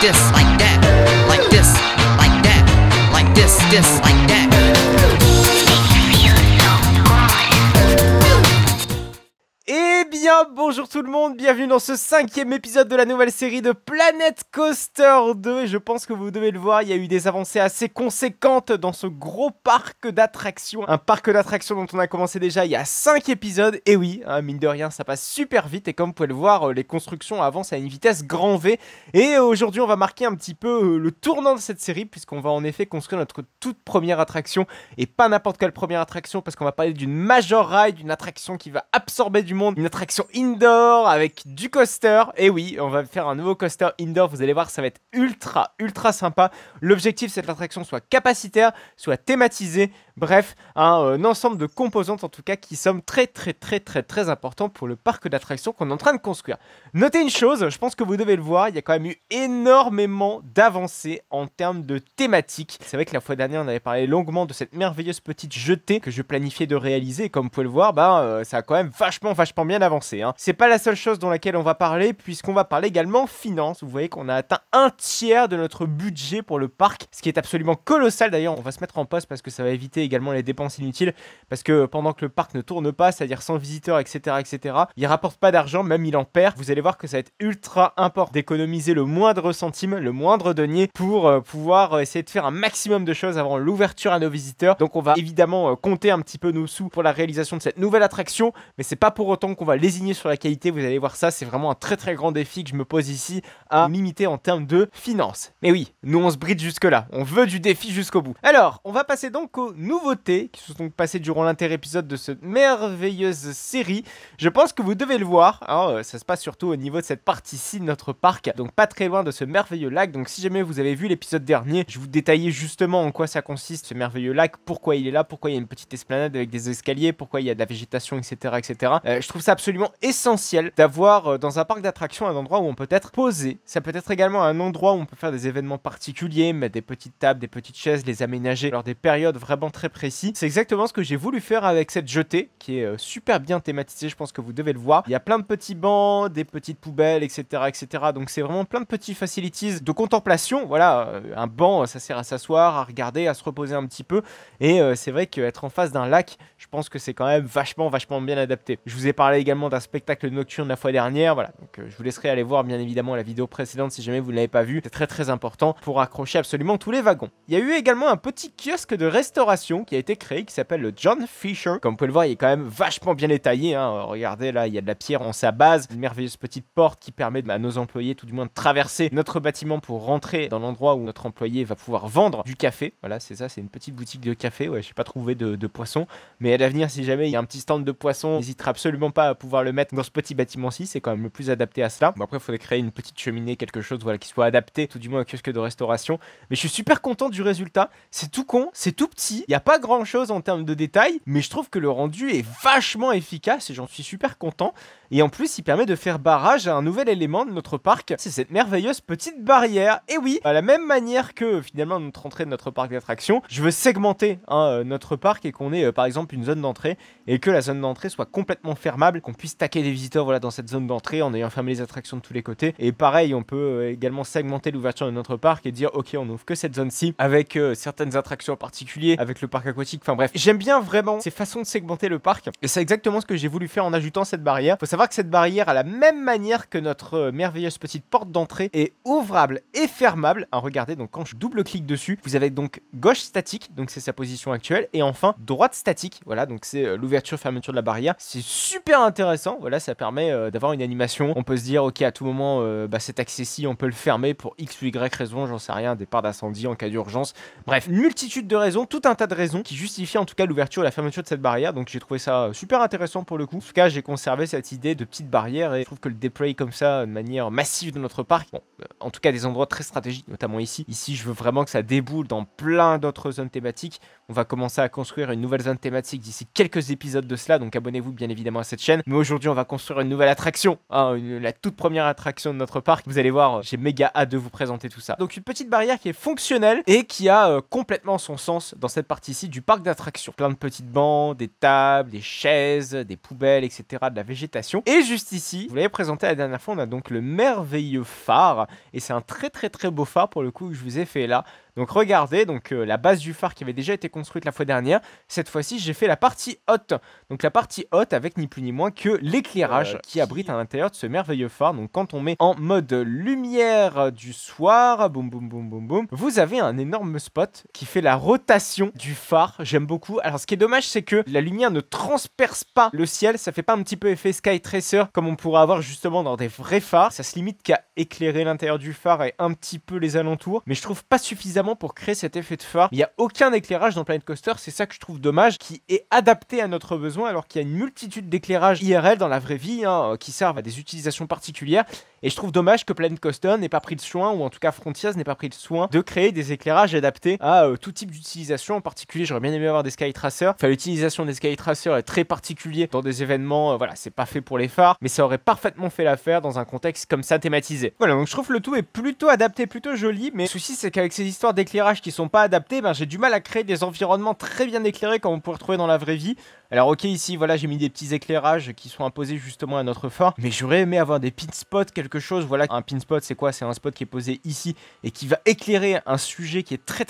this, like that, like this, like that, like this, like that. Eh bien, bonjour tout le monde, bienvenue dans ce 5e épisode de la nouvelle série de Planet Coaster 2. Et je pense que vous devez le voir, il y a eu des avancées assez conséquentes dans ce gros parc d'attractions. Un parc d'attractions dont on a commencé déjà il y a 5 épisodes. Et oui, hein, mine de rien, ça passe super vite. Et comme vous pouvez le voir, les constructions avancent à une vitesse grand V. Et aujourd'hui, on va marquer un petit peu le tournant de cette série, puisqu'on va en effet construire notre toute première attraction. Et pas n'importe quelle première attraction, parce qu'on va parler d'une Major Ride, d'une attraction qui va absorber du monde, une attraction indoor avec du coaster. Et oui, on va faire un nouveau coaster indoor, vous allez voir, ça va être ultra sympa. L'objectif, c'est que l'attraction soit capacitaire, soit thématisée, bref, un ensemble de composantes en tout cas qui sont très importants pour le parc d'attractions qu'on est en train de construire. Notez une chose, je pense que vous devez le voir, il y a quand même eu énormément d'avancées en termes de thématique. C'est vrai que la fois dernière, on avait parlé longuement de cette merveilleuse petite jetée que je planifiais de réaliser, et comme vous pouvez le voir, ça a quand même vachement bien avancé, hein. C'est pas la seule chose dans laquelle on va parler, puisqu'on va parler également finance. Vous voyez qu'on a atteint un tiers de notre budget pour le parc, ce qui est absolument colossal. D'ailleurs, on va se mettre en pause parce que ça va éviter également les dépenses inutiles, parce que pendant que le parc ne tourne pas, c'est-à-dire sans visiteurs, etc., il rapporte pas d'argent, même il en perd. Vous allez voir que ça va être ultra important d'économiser le moindre centime, le moindre denier, pour pouvoir essayer de faire un maximum de choses avant l'ouverture à nos visiteurs. Donc on va évidemment compter un petit peu nos sous pour la réalisation de cette nouvelle attraction, mais c'est pas pour autant qu'on va lésigner sur la qualité. Vous allez voir ça, c'est vraiment un très grand défi que je me pose ici à limiter en termes de finances. Mais oui, nous on se bride jusque là, on veut du défi jusqu'au bout. Alors, on va passer donc aux nouveautés qui se sont passées durant l'inter-épisode de cette merveilleuse série. Je pense que vous devez le voir, hein, ça se passe surtout au niveau de cette partie-ci de notre parc, donc pas très loin de ce merveilleux lac. Donc si jamais vous avez vu l'épisode dernier, je vous détaillais justement en quoi ça consiste, ce merveilleux lac, pourquoi il est là, pourquoi il y a une petite esplanade avec des escaliers, pourquoi il y a de la végétation, etc. Je trouve ça absolument essentiel d'avoir dans un parc d'attractions un endroit où on peut être posé. Ça peut être également un endroit où on peut faire des événements particuliers, mettre des petites tables, des petites chaises, les aménager lors des périodes vraiment très précises. C'est exactement ce que j'ai voulu faire avec cette jetée qui est super bien thématisée, je pense que vous devez le voir. Il y a plein de petits bancs, des petites poubelles, etc. Donc c'est vraiment plein de petits facilities de contemplation. Voilà, un banc, ça sert à s'asseoir, à regarder, à se reposer un petit peu. Et c'est vrai qu'être en face d'un lac, je pense que c'est quand même vachement bien adapté. Je vous ai parlé également d'un spectacle nocturne la fois dernière, voilà, donc je vous laisserai aller voir bien évidemment la vidéo précédente si jamais vous ne l'avez pas vue. C'est très important pour accrocher absolument tous les wagons. Il y a eu également un petit kiosque de restauration qui a été créé, qui s'appelle le John Fisher. Comme vous pouvez le voir, il est quand même vachement bien détaillé, hein. Regardez là, il y a de la pierre en sa base, une merveilleuse petite porte qui permet à nos employés tout du moins de traverser notre bâtiment pour rentrer dans l'endroit où notre employé va pouvoir vendre du café. Voilà, c'est ça, c'est une petite boutique de café. Ouais, je n'ai pas trouvé de poisson, mais à l'avenir, si jamais il y a un petit stand de poisson, n'hésitera absolument pas à pouvoir le mettre dans ce petit bâtiment-ci, c'est quand même le plus adapté à cela. Bon, après, il faudrait créer une petite cheminée, quelque chose, voilà, qui soit adapté, tout du moins au kiosque de restauration. Mais je suis super content du résultat. C'est tout con, c'est tout petit, il n'y a pas grand-chose en termes de détails, mais je trouve que le rendu est vachement efficace et j'en suis super content. Et en plus, il permet de faire barrage à un nouvel élément de notre parc, c'est cette merveilleuse petite barrière. Et oui, à la même manière que finalement notre entrée de notre parc d'attractions, je veux segmenter notre parc et qu'on ait par exemple une zone d'entrée et que la zone d'entrée soit complètement fermable, qu'on puisse taquer des visiteurs, voilà, dans cette zone d'entrée en ayant fermé les attractions de tous les côtés. Et pareil, on peut également segmenter l'ouverture de notre parc et dire ok, on ouvre que cette zone-ci avec certaines attractions en particulier, avec le parc aquatique, enfin bref. J'aime bien vraiment ces façons de segmenter le parc et c'est exactement ce que j'ai voulu faire en ajoutant cette barrière. Faut savoir que cette barrière, à la même manière que notre merveilleuse petite porte d'entrée, est ouvrable et fermable. Regardez, donc quand je double-clique dessus, vous avez donc gauche statique, donc c'est sa position actuelle, et enfin droite statique, voilà, donc c'est l'ouverture-fermeture de la barrière. C'est super intéressant, voilà, ça permet d'avoir une animation. On peut se dire, ok, à tout moment, cet accès-ci, on peut le fermer pour X ou Y raison, j'en sais rien, départ d'incendie en cas d'urgence. Bref, une multitude de raisons, tout un tas de raisons qui justifient en tout cas l'ouverture et la fermeture de cette barrière, donc j'ai trouvé ça super intéressant pour le coup. En tout cas, j'ai conservé cette idée de petite barrière et je trouve que le déploy comme ça, de manière massive dans notre parc, bon, en tout cas des endroits très stratégiques, notamment ici. Ici, je veux vraiment que ça déboule dans plein d'autres zones thématiques. On va commencer à construire une nouvelle zone thématique d'ici quelques épisodes de cela, donc abonnez-vous bien évidemment à cette chaîne. Mais aujourd'hui, on va construire une nouvelle attraction, la toute première attraction de notre parc. Vous allez voir, j'ai méga hâte de vous présenter tout ça. Donc une petite barrière qui est fonctionnelle et qui a complètement son sens dans cette partie-ci du parc d'attractions. Plein de petites bancs, des tables, des chaises, des poubelles, etc., de la végétation. d'animation. Et juste ici, vous l'avez présenté la dernière fois, on a donc le merveilleux phare. Et c'est un très beau phare pour le coup que je vous ai fait là. Donc regardez, donc la base du phare qui avait déjà été construite la fois dernière. Cette fois-ci, j'ai fait la partie haute. Donc la partie haute avec ni plus ni moins que l'éclairage qui abrite à l'intérieur de ce merveilleux phare. Donc quand on met en mode lumière du soir, boum boum boum boum boum, vous avez un énorme spot qui fait la rotation du phare. J'aime beaucoup. Alors ce qui est dommage, c'est que la lumière ne transperce pas le ciel. Ça fait pas un petit peu effet Sky Tracer comme on pourrait avoir justement dans des vrais phares. Ça se limite qu'à éclairer l'intérieur du phare et un petit peu les alentours. Mais je trouve pas suffisamment pour créer cet effet de phare. Il n'y a aucun éclairage dans Planet Coaster, c'est ça que je trouve dommage, qui est adapté à notre besoin alors qu'il y a une multitude d'éclairages IRL dans la vraie vie qui servent à des utilisations particulières. Et je trouve dommage que Planet Coaster n'ait pas pris le soin, ou en tout cas Frontiers n'ait pas pris le soin de créer des éclairages adaptés à tout type d'utilisation. En particulier, j'aurais bien aimé avoir des Sky Tracers. Enfin, l'utilisation des Sky Tracers est très particulière dans des événements, voilà, c'est pas fait pour les phares, mais ça aurait parfaitement fait l'affaire dans un contexte comme ça thématisé. Voilà, donc je trouve que le tout est plutôt adapté, plutôt joli, mais le souci c'est qu'avec ces histoires d'éclairage qui sont pas adaptés, j'ai du mal à créer des environnements très bien éclairés comme on pourrait retrouver dans la vraie vie. Alors ok, ici voilà, j'ai mis des petits éclairages qui sont imposés justement à notre phare, mais j'aurais aimé avoir des pin spots, quelque chose. Voilà, un pin spot c'est quoi? C'est un spot qui est posé ici et qui va éclairer un sujet qui est très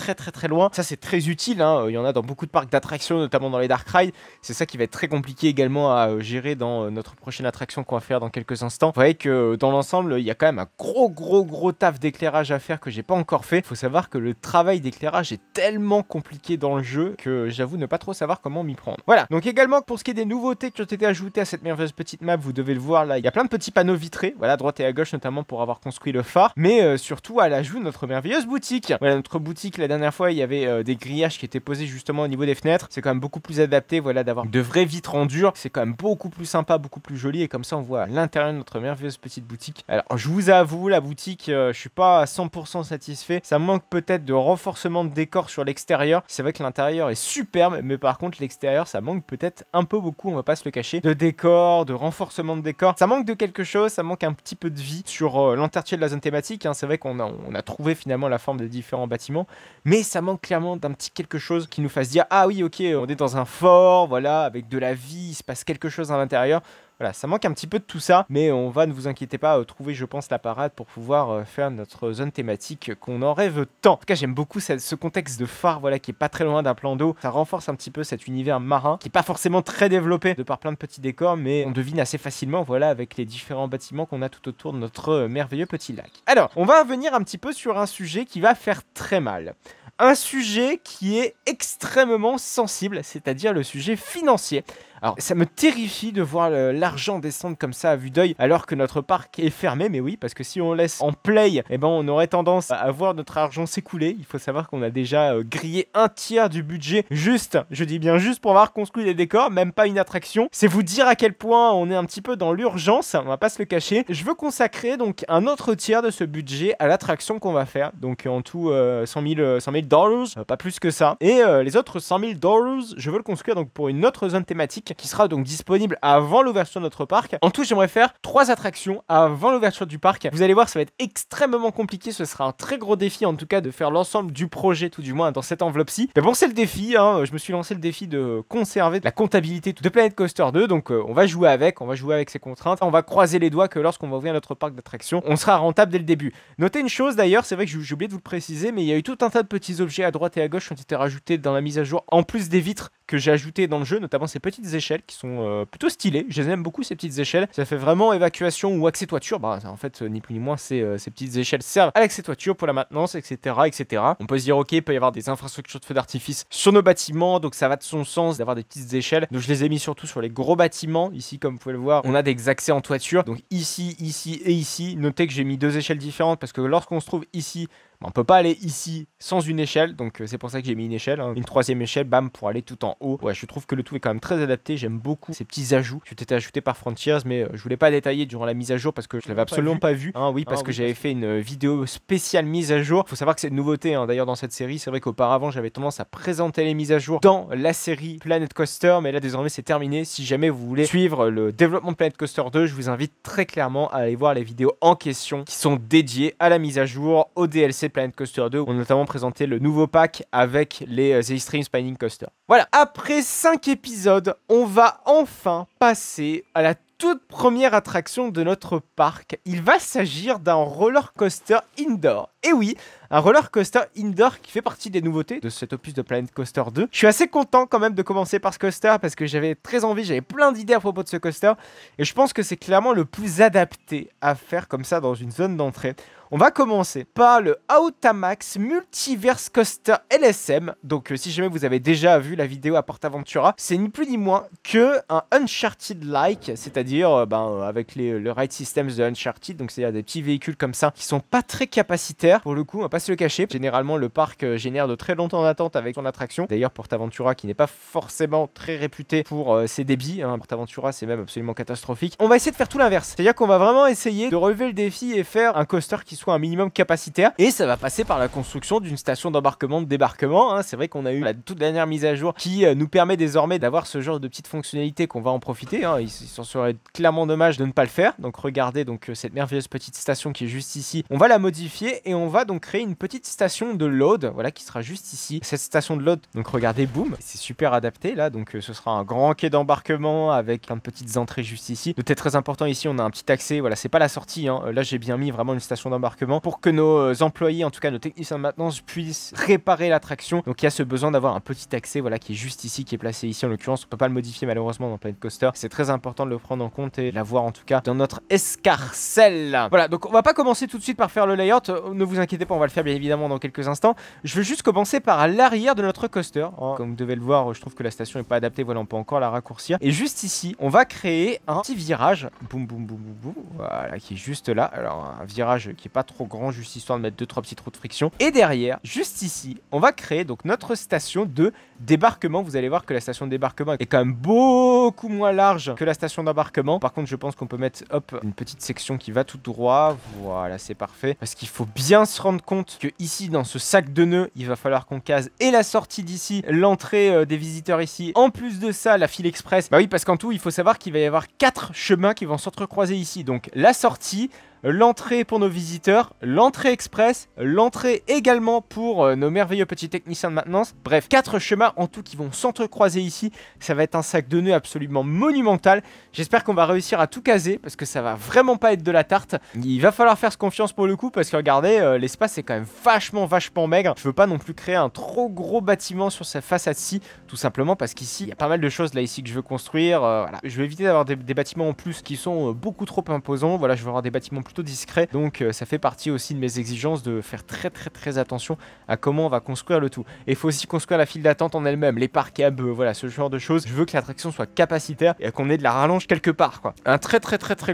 loin. Ça c'est très utile, hein. Il y en a dans beaucoup de parcs d'attractions, notamment dans les Dark Rides. C'est ça qui va être très compliqué également à gérer dans notre prochaine attraction qu'on va faire dans quelques instants. Vous voyez que dans l'ensemble, il y a quand même un gros taf d'éclairage à faire que j'ai pas encore fait. Faut savoir que le travail d'éclairage est tellement compliqué dans le jeu que j'avoue ne pas trop savoir comment m'y prendre. Voilà, donc également pour ce qui est des nouveautés qui ont été ajoutées à cette merveilleuse petite map, vous devez le voir là, il y a plein de petits panneaux vitrés, voilà, à droite et à gauche notamment pour avoir construit le phare, mais surtout à l'ajout de notre merveilleuse boutique. Voilà, notre boutique, la dernière fois il y avait des grillages qui étaient posés justement au niveau des fenêtres, c'est quand même beaucoup plus adapté, voilà, d'avoir de vraies vitres en dur, c'est quand même beaucoup plus sympa, beaucoup plus joli, et comme ça on voit à l'intérieur de notre merveilleuse petite boutique. Alors je vous avoue, la boutique, je suis pas à 100% satisfait, ça manque peut-être de renforcement de décor sur l'extérieur. C'est vrai que l'intérieur est superbe, mais par contre l'extérieur ça manque peut-être un peu beaucoup, on va pas se le cacher, de décor, de renforcement de décor. Ça manque de quelque chose, ça manque un petit peu de vie sur l'entièreté de la zone thématique, hein. C'est vrai qu'on a trouvé finalement la forme des différents bâtiments, mais ça manque clairement d'un petit quelque chose qui nous fasse dire ah oui ok, on est dans un fort, voilà, avec de la vie, il se passe quelque chose à l'intérieur. Voilà, ça manque un petit peu de tout ça, mais on va, ne vous inquiétez pas, trouver, je pense, la parade pour pouvoir faire notre zone thématique qu'on en rêve tant. En tout cas, j'aime beaucoup ce contexte de phare, voilà, qui est pas très loin d'un plan d'eau. Ça renforce un petit peu cet univers marin, qui est pas forcément très développé de par plein de petits décors, mais on devine assez facilement, voilà, avec les différents bâtiments qu'on a tout autour de notre merveilleux petit lac. Alors, on va revenir un petit peu sur un sujet qui va faire très mal. Un sujet qui est extrêmement sensible, c'est-à-dire le sujet financier. Alors, ça me terrifie de voir l'argent descendre comme ça à vue d'œil, alors que notre parc est fermé, mais oui, parce que si on laisse en play, eh ben, on aurait tendance à voir notre argent s'écouler. Il faut savoir qu'on a déjà grillé un tiers du budget, juste, je dis bien juste pour avoir construit des décors, même pas une attraction. C'est vous dire à quel point on est un petit peu dans l'urgence, on va pas se le cacher. Je veux consacrer donc un autre tiers de ce budget à l'attraction qu'on va faire, donc en tout 100 000 $, pas plus que ça. Et les autres 100 000 $, je veux le construire donc pour une autre zone thématique qui sera donc disponible avant l'ouverture de notre parc. En tout, j'aimerais faire 3 attractions avant l'ouverture du parc. Vous allez voir, ça va être extrêmement compliqué. Ce sera un très gros défi, en tout cas, de faire l'ensemble du projet, tout du moins, dans cette enveloppe-ci. Mais bon, c'est le défi, hein. Je me suis lancé le défi de conserver la comptabilité de Planet Coaster 2. Donc, on va jouer avec ces contraintes. On va croiser les doigts que lorsqu'on va ouvrir notre parc d'attractions, on sera rentable dès le début. Notez une chose d'ailleurs, c'est vrai que j'ai oublié de vous le préciser, mais il y a eu tout un tas de petits objets à droite et à gauche qui ont été rajoutés dans la mise à jour, en plus des vitres que j'ai ajoutées dans le jeu, notamment ces petites échelles qui sont plutôt stylées. Je les aime beaucoup, ces petites échelles. Ça fait vraiment évacuation ou accès toiture. Bah, en fait, ni plus ni moins, ces petites échelles servent à l'accès toiture pour la maintenance, etc., etc. On peut se dire, ok, il peut y avoir des infrastructures de feux d'artifice sur nos bâtiments, donc ça va de son sens d'avoir des petites échelles. Donc je les ai mis surtout sur les gros bâtiments. Ici, comme vous pouvez le voir, on a des accès en toiture. Donc ici, ici et ici. Notez que j'ai mis 2 échelles différentes parce que lorsqu'on se trouve ici, on peut pas aller ici sans une échelle, donc c'est pour ça que j'ai mis une échelle, hein. Une 3e échelle, bam, pour aller tout en haut. Ouais, je trouve que le tout est quand même très adapté, j'aime beaucoup ces petits ajouts qui ont été ajoutés par Frontiers, mais je voulais pas détailler durant la mise à jour parce que je l'avais absolument pas vu. Hein, oui, parce que j'avais fait une vidéo spéciale mise à jour. Faut savoir que c'est une nouveauté, hein, d'ailleurs dans cette série. C'est vrai qu'auparavant j'avais tendance à présenter les mises à jour dans la série Planet Coaster, mais là désormais c'est terminé. Si jamais vous voulez suivre le développement de Planet Coaster 2, je vous invite très clairement à aller voir les vidéos en question qui sont dédiées à la mise à jour, au DLC de Planet Coaster 2. On a notamment présenté le nouveau pack avec les The Extreme Spinning Coaster. Voilà, après 5 épisodes, on va enfin passer à la toute première attraction de notre parc. Il va s'agir d'un roller coaster indoor. Et oui, un roller coaster indoor qui fait partie des nouveautés de cet opus de Planet Coaster 2. Je suis assez content quand même de commencer par ce coaster parce que j'avais très envie, j'avais plein d'idées à propos de ce coaster. Et je pense que c'est clairement le plus adapté à faire comme ça dans une zone d'entrée. On va commencer par le Autamax Multiverse Coaster LSM. Donc si jamais vous avez déjà vu la vidéo à PortAventura, c'est ni plus ni moins que un Uncharted-like, c'est-à-dire avec le ride systems de Uncharted, donc c'est-à-dire des petits véhicules comme ça qui sont pas très capacitaires. Pour le coup, on va pas se le cacher. Généralement, le parc génère de très longs temps d'attente avec son attraction. D'ailleurs, PortAventura qui n'est pas forcément très réputé pour ses débits. PortAventura, c'est même absolument catastrophique. On va essayer de faire tout l'inverse. C'est-à-dire qu'on va vraiment essayer de relever le défi et faire un coaster qui soit un minimum capacitaire. Et ça va passer par la construction d'une station d'embarquement, de débarquement. C'est vrai qu'on a eu la toute dernière mise à jour qui nous permet désormais d'avoir ce genre de petites fonctionnalités qu'on va en profiter. Il s'en serait clairement dommage de ne pas le faire. Donc regardez cette merveilleuse petite station qui est juste ici. On va la modifier et on va donc créer une petite station de load, voilà, qui sera juste ici. Cette station de load, donc regardez, boum, c'est super adapté là. Donc ce sera un grand quai d'embarquement avec plein de petites entrées juste ici. Noté très important ici, on a un petit accès. Voilà, c'est pas la sortie. Là, j'ai bien mis vraiment une station d'embarquement pour que nos employés, en tout cas nos techniciens de maintenance, puissent réparer l'attraction. Donc il y a ce besoin d'avoir un petit accès, voilà, qui est juste ici, qui est placé ici. En l'occurrence, on peut pas le modifier malheureusement dans Planet Coaster. C'est très important de le prendre en compte et l'avoir en tout cas dans notre escarcelle. Voilà, donc on va pas commencer tout de suite par faire le layout. Ne vous inquiétez pas, on va le faire bien évidemment dans quelques instants. Je veux juste commencer par l'arrière de notre coaster. Comme vous devez le voir, je trouve que la station n'est pas adaptée. Voilà, on peut encore la raccourcir. Et juste ici, on va créer un petit virage. Boum, boum, boum, boum, boum. Voilà, qui est juste là. Alors un virage qui est pas trop grand, juste histoire de mettre 2-3 petits trous de friction. Et derrière, juste ici, on va créer donc notre station de débarquement. Vous allez voir que la station de débarquement est quand même beaucoup moins large que la station d'embarquement. Par contre, je pense qu'on peut mettre, hop, une petite section qui va tout droit. Voilà, c'est parfait. Parce qu'il faut bien se rendre compte que ici, dans ce sac de nœuds, il va falloir qu'on case et la sortie d'ici, l'entrée des visiteurs ici. En plus de ça, la file express. Bah oui, parce qu'en tout, il faut savoir qu'il va y avoir 4 chemins qui vont s'entrecroiser ici. Donc, la sortie, l'entrée pour nos visiteurs, l'entrée express, l'entrée également pour nos merveilleux petits techniciens de maintenance. Bref, 4 chemins en tout qui vont s'entrecroiser ici. Ça va être un sac de nœuds absolument monumental. J'espère qu'on va réussir à tout caser parce que ça va vraiment pas être de la tarte. Il va falloir faire confiance pour le coup parce que regardez, l'espace est quand même vachement maigre. Je veux pas non plus créer un trop gros bâtiment sur cette façade-ci, tout simplement parce qu'ici, il y a pas mal de choses là ici que je veux construire. Voilà. Je vais éviter d'avoir des bâtiments en plus qui sont beaucoup trop imposants. Voilà, je veux avoir des bâtiments plutôt discret, donc ça fait partie aussi de mes exigences de faire très attention à comment on va construire le tout. Et il faut aussi construire la file d'attente en elle-même, les parkables, voilà, ce genre de choses. Je veux que l'attraction soit capacitaire et qu'on ait de la rallonge quelque part, quoi. Un très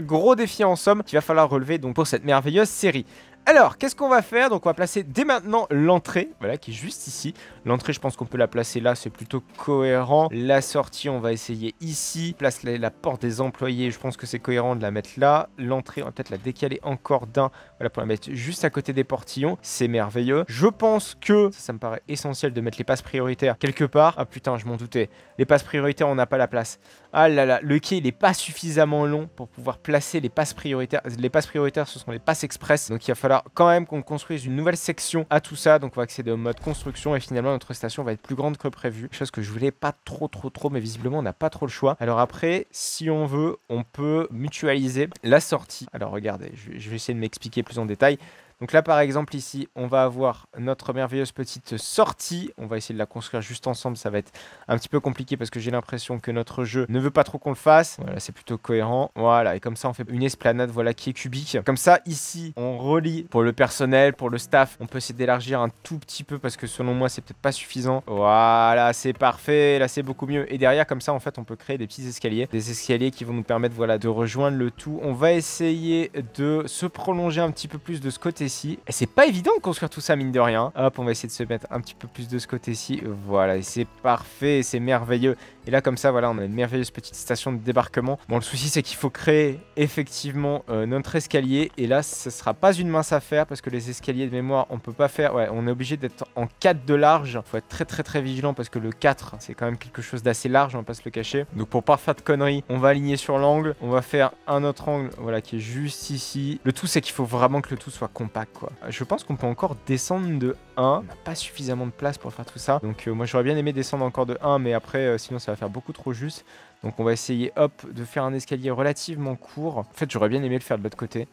gros défi en somme qu'il va falloir relever donc pour cette merveilleuse série. Alors, qu'est-ce qu'on va faire? Donc on va placer dès maintenant l'entrée, voilà, qui est juste ici. L'entrée, je pense qu'on peut la placer là, c'est plutôt cohérent. La sortie, on va essayer ici. Place la porte des employés, je pense que c'est cohérent de la mettre là. L'entrée, on va peut-être la décaler encore d'un, voilà, pour la mettre juste à côté des portillons. C'est merveilleux. Je pense que, ça me paraît essentiel de mettre les passes prioritaires quelque part. Ah putain, je m'en doutais. Les passes prioritaires, on n'a pas la place. Ah là là, le quai, il n'est pas suffisamment long pour pouvoir placer les passes prioritaires. Les passes prioritaires, ce sont les passes express. Donc il va falloir quand même qu'on construise une nouvelle section à tout ça. Donc on va accéder au mode construction et finalement notre station va être plus grande que prévu. Chose que je voulais pas trop, mais visiblement on n'a pas trop le choix. Alors après, si on veut, on peut mutualiser la sortie. Alors regardez, je vais essayer de m'expliquer plus en détail. Donc là, par exemple, ici, on va avoir notre merveilleuse petite sortie. On va essayer de la construire juste ensemble. Ça va être un petit peu compliqué parce que j'ai l'impression que notre jeu ne veut pas trop qu'on le fasse. Voilà, c'est plutôt cohérent. Voilà, et comme ça, on fait une esplanade, voilà, qui est cubique. Comme ça, ici, on relie pour le personnel, pour le staff. On peut essayer d'élargir un tout petit peu parce que selon moi, c'est peut-être pas suffisant. Voilà, c'est parfait. Là, c'est beaucoup mieux. Et derrière, comme ça, en fait, on peut créer des petits escaliers. Des escaliers qui vont nous permettre, voilà, de rejoindre le tout. On va essayer de se prolonger un petit peu plus de ce côté-ci. Et c'est pas évident de construire tout ça, mine de rien. Hop, on va essayer de se mettre un petit peu plus de ce côté-ci. Voilà, et c'est parfait, c'est merveilleux. Et là, comme ça, voilà, on a une merveilleuse petite station de débarquement. Bon, le souci, c'est qu'il faut créer effectivement notre escalier. Et là, ce sera pas une mince affaire parce que les escaliers de mémoire, on peut pas faire. Ouais, on est obligé d'être en 4 de large. Faut être très vigilant parce que le 4, c'est quand même quelque chose d'assez large, on va pas se le cacher. Donc, pour pas faire de conneries, on va aligner sur l'angle. On va faire un autre angle, voilà, qui est juste ici. Le tout, c'est qu'il faut vraiment que le tout soit compact, quoi. Je pense qu'on peut encore descendre de 1. On n'a pas suffisamment de place pour faire tout ça. Donc, moi, j'aurais bien aimé descendre encore de 1, mais après, sinon, ça va faire beaucoup trop juste. Donc on va essayer, hop, de faire un escalier relativement court. En fait, j'aurais bien aimé le faire de l'autre côté.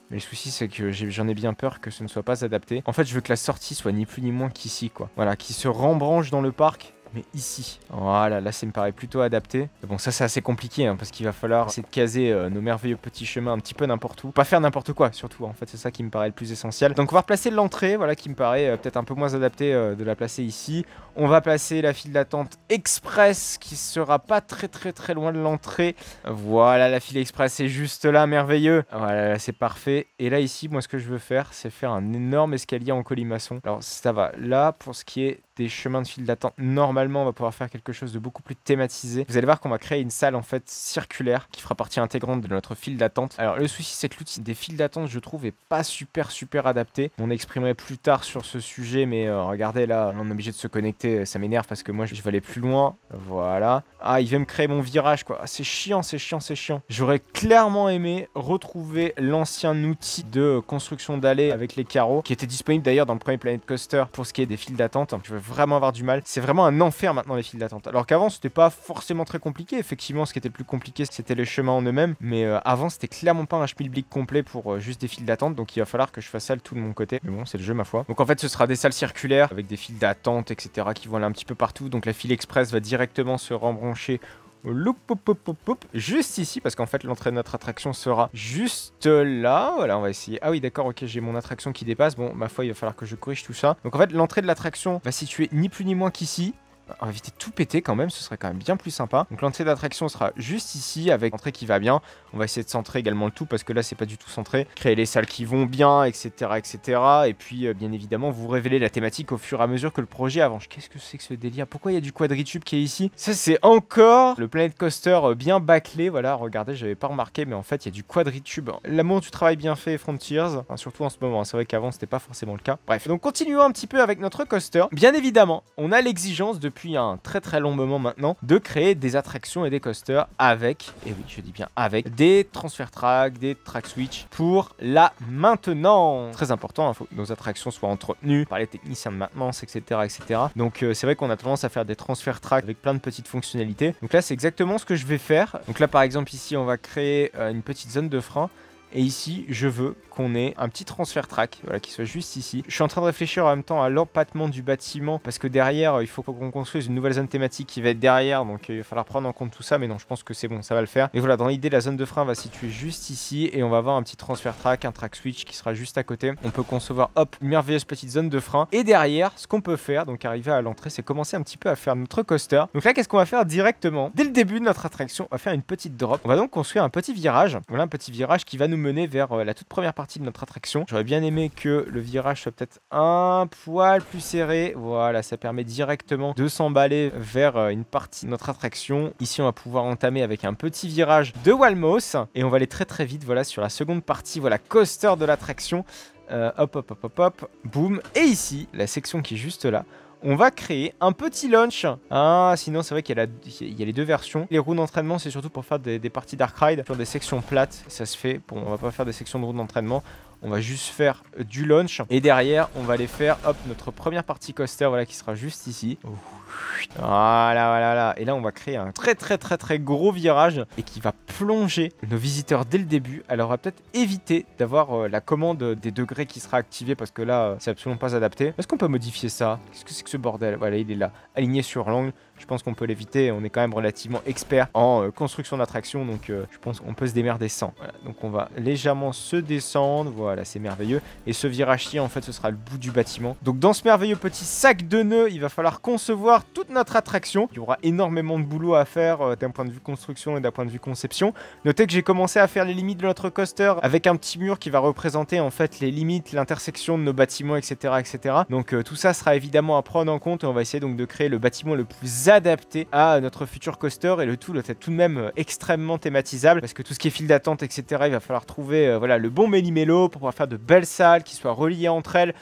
Mais le souci, c'est que j'en ai bien peur que ce ne soit pas adapté. En fait, je veux que la sortie soit ni plus ni moins qu'ici, quoi. Voilà, qui se rembranche dans le parc. Mais ici, voilà, là ça me paraît plutôt adapté. Bon, ça c'est assez compliqué hein, parce qu'il va falloir essayer de caser nos merveilleux petits chemins un petit peu n'importe où. Pas faire n'importe quoi surtout, en fait c'est ça qui me paraît le plus essentiel. Donc on va replacer l'entrée, voilà, qui me paraît peut-être un peu moins adapté de la placer ici. On va placer la file d'attente express qui sera pas très loin de l'entrée. Voilà, la file express est juste là, merveilleux. Voilà, là, c'est parfait. Et là ici, moi ce que je veux faire, c'est faire un énorme escalier en colimaçon. Alors ça va, là pour ce qui est des chemins de file d'attente, normalement on va pouvoir faire quelque chose de beaucoup plus thématisé. Vous allez voir qu'on va créer une salle en fait circulaire qui fera partie intégrante de notre file d'attente. Alors le souci c'est que l'outil des files d'attente je trouve est pas super adapté. On exprimerait plus tard sur ce sujet, mais regardez là, on est obligé de se connecter, ça m'énerve parce que moi je vais aller plus loin. Voilà. Ah, il veut me créer mon virage quoi. Ah, c'est chiant. J'aurais clairement aimé retrouver l'ancien outil de construction d'allées avec les carreaux qui était disponible d'ailleurs dans le premier Planet Coaster pour ce qui est des files d'attente. Je veux vraiment avoir du mal. C'est vraiment un enfer maintenant les files d'attente. Alors qu'avant c'était pas forcément très compliqué. Effectivement, ce qui était le plus compliqué c'était les chemins en eux-mêmes. Mais avant c'était clairement pas un schmilblick complet pour juste des files d'attente. Donc il va falloir que je fasse ça le tout de mon côté. Mais bon, c'est le jeu ma foi. Donc en fait ce sera des salles circulaires avec des files d'attente, etc. qui vont aller un petit peu partout. Donc la file express va directement se rembrancher juste ici parce qu'en fait l'entrée de notre attraction sera juste là. Voilà, on va essayer. Ah oui d'accord, ok, j'ai mon attraction qui dépasse. Bon, ma foi il va falloir que je corrige tout ça. Donc en fait l'entrée de l'attraction va situer ni plus ni moins qu'ici. On va éviter de tout péter quand même, ce serait quand même bien plus sympa. Donc l'entrée d'attraction sera juste ici avec l'entrée qui va bien. On va essayer de centrer également le tout parce que là c'est pas du tout centré. Créer les salles qui vont bien, etc. Et puis bien évidemment vous révéler la thématique au fur et à mesure que le projet avance. Qu'est-ce que c'est que ce délire? Pourquoi il y a du quadritube qui est ici? Ça c'est encore le Planet Coaster bien bâclé. Voilà, regardez, j'avais pas remarqué mais en fait il y a du quadritube. L'amour du travail bien fait Frontiers, enfin, surtout en ce moment. C'est vrai qu'avant c'était pas forcément le cas. Bref, donc continuons un petit peu avec notre coaster. Bien évidemment, on a l'exigence depuis un très long moment maintenant de créer des attractions et des coasters avec, et oui je dis bien avec, des transfer tracks, des track switch pour la maintenance. Très important, il faut que nos attractions soient entretenues par les techniciens de maintenance, etc. Donc c'est vrai qu'on a tendance à faire des transfer tracks avec plein de petites fonctionnalités. Donc là c'est exactement ce que je vais faire. Donc là par exemple ici on va créer une petite zone de frein. Et ici, je veux qu'on ait un petit transfert track, voilà, qui soit juste ici. Je suis en train de réfléchir en même temps à l'empattement du bâtiment, parce que derrière, il faut qu'on construise une nouvelle zone thématique qui va être derrière, donc il va falloir prendre en compte tout ça, mais non, je pense que c'est bon, ça va le faire. Et voilà, dans l'idée, la zone de frein va se situer juste ici, et on va avoir un petit transfert track, un track switch qui sera juste à côté. On peut concevoir, hop, une merveilleuse petite zone de frein. Et derrière, ce qu'on peut faire, donc arriver à l'entrée, c'est commencer un petit peu à faire notre coaster. Donc là, qu'est-ce qu'on va faire directement? Dès le début de notre attraction, on va faire une petite drop. On va donc construire un petit virage. Voilà, un petit virage qui va nous mener vers la toute première partie de notre attraction. J'aurais bien aimé que le virage soit peut-être un poil plus serré. Voilà, ça permet directement de s'emballer vers une partie de notre attraction. Ici, on va pouvoir entamer avec un petit virage de Walmos. Et on va aller très vite, voilà, sur la seconde partie, voilà, coaster de l'attraction. Hop, boum. Et ici, la section qui est juste là, on va créer un petit launch. Ah, sinon c'est vrai qu'il y a les deux versions. Les roues d'entraînement, c'est surtout pour faire des parties Dark Ride sur des sections plates. Ça se fait. Bon, on va pas faire des sections de roues d'entraînement. On va juste faire du launch. Et derrière, on va aller faire, hop, notre première partie coaster, voilà, qui sera juste ici. Voilà. Et là, on va créer un très gros virage et qui va plonger nos visiteurs dès le début. Alors, on va peut-être éviter d'avoir la commande des degrés qui sera activée parce que là, c'est absolument pas adapté. Est-ce qu'on peut modifier ça? Qu'est-ce que c'est que ce bordel? Voilà, il est là, aligné sur l'angle. Je pense qu'on peut l'éviter. On est quand même relativement expert en construction d'attractions. Donc, je pense qu'on peut se démerder sans. Voilà. Donc, on va légèrement se descendre. Voilà, c'est merveilleux. Et ce virage-ci, en fait, ce sera le bout du bâtiment. Donc, dans ce merveilleux petit sac de nœuds, il va falloir concevoir toute notre attraction. Il y aura énormément de boulot à faire d'un point de vue construction et d'un point de vue conception. Notez que j'ai commencé à faire les limites de notre coaster avec un petit mur qui va représenter, en fait, les limites, l'intersection de nos bâtiments, etc. Donc, tout ça sera évidemment à prendre en compte. Et on va essayer donc de créer le bâtiment le plus adapté à notre futur coaster et le tout doit être tout de même extrêmement thématisable parce que tout ce qui est file d'attente, etc., il va falloir trouver voilà, le bon méli-mélo pour pouvoir faire de belles salles qui soient reliées entre elles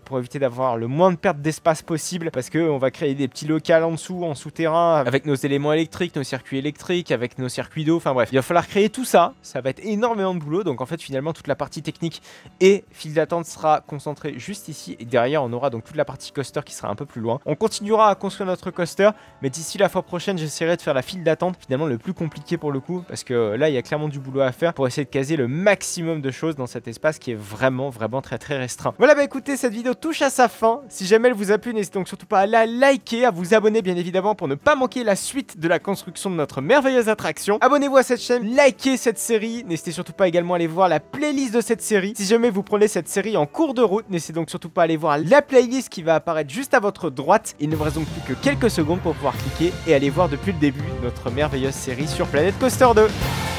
pour éviter d'avoir le moins de perte d'espace possible parce qu'on va créer des petits locals en dessous, en souterrain avec nos éléments électriques, nos circuits électriques, avec nos circuits d'eau, enfin bref. Il va falloir créer tout ça, ça va être énormément de boulot donc en fait finalement toute la partie technique et file d'attente sera concentrée juste ici et derrière on aura donc toute la partie coaster qui sera un peu plus loin. On continuera à construire notre coaster mais d'ici la fois prochaine j'essaierai de faire la file d'attente, finalement le plus compliqué pour le coup parce que là il y a clairement du boulot à faire pour essayer de caser le maximum de choses dans cet espace qui est vraiment très restreint. Voilà bah écoutez, cette vidéo touche à sa fin. Si jamais elle vous a plu, n'hésitez donc surtout pas à la liker, à vous abonner bien évidemment pour ne pas manquer la suite de la construction de notre merveilleuse attraction. Abonnez-vous à cette chaîne, likez cette série, n'hésitez surtout pas également à aller voir la playlist de cette série. Si jamais vous prenez cette série en cours de route, n'hésitez donc surtout pas à aller voir la playlist qui va apparaître juste à votre droite. Il ne me reste donc plus que quelques secondes pour pouvoir cliquer et aller voir depuis le début notre merveilleuse série sur Planet Coaster 2.